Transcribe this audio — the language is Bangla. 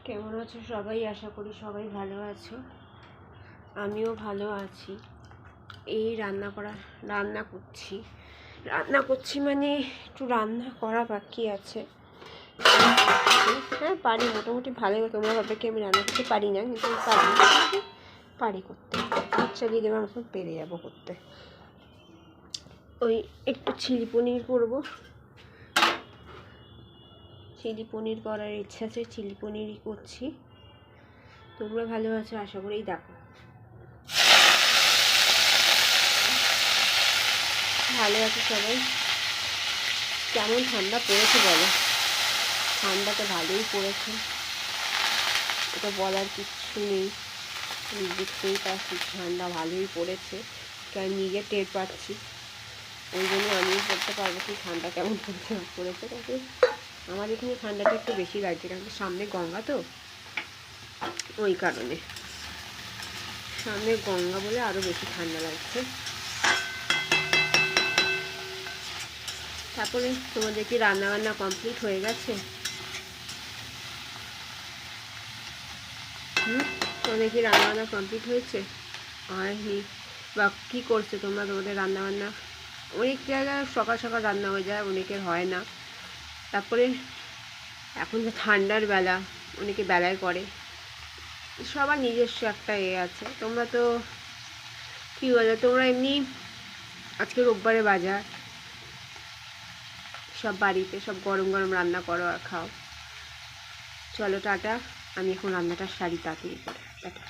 কেমন আছো সবাই? আশা করি সবাই ভালো আছো। আমিও ভালো আছি। এই রান্না করছি মানে একটু রান্না করা বাকি আছে। হ্যাঁ পারি, মোটামুটি ভালোই। তোমরা ভাববে কি আমি রান্না করতে পারি না, কিন্তু পারি করতে। চালিয়ে দেবো, আমি পেরে যাবো করতে। ওই একটু চিলি পনির করবো, চিলি পনির করার ইচ্ছা আছে, চিলি পনিরই করছি। তোমরা ভালো আছো আশা করেই। দেখো ভালো আছে সবাই। কেমন ঠান্ডা পড়েছে বলো? ঠান্ডা তো ভালোই পড়েছে, এটা বলার কিচ্ছু নেই। দেখতেই পাচ্ছি ঠান্ডা ভালোই পড়েছে, কারণ নিজে টের পাচ্ছি। ওই জন্য আমিও বলতে পারবো কি ঠান্ডা কেমন পড়েছে। কিন্তু আমার এখানে ঠান্ডাটা একটু বেশি লাগছে, কারণ সামনে গঙ্গা তো, ওই কারণে। সামনে গঙ্গা বলে আরও বেশি ঠান্ডা লাগছে। তারপরে তোমাদের কি রান্নাবান্না কমপ্লিট হয়ে গেছে? তোমাদের কি রান্নাবান্না কমপ্লিট হয়েছে? হয়নি বা কী করছো তোমরা তোমাদের রান্নাবান্না? অনেক জায়গায় সকাল সকাল রান্না হয়ে যায়, অনেকের হয় না। তারপরে এখন যে ঠান্ডার বেলা, অনেকে বেলায় করে, সবার নিজস্ব একটা আছে। তোমরা তো কী বলো, তোমরা এমনি আজকে রোববারে বাজার, সব বাড়িতে সব গরম গরম রান্না করো আর খাও। চলো টাটা, আমি এখন রান্নাটা সারি তাড়াতাড়ি করে। টাটা।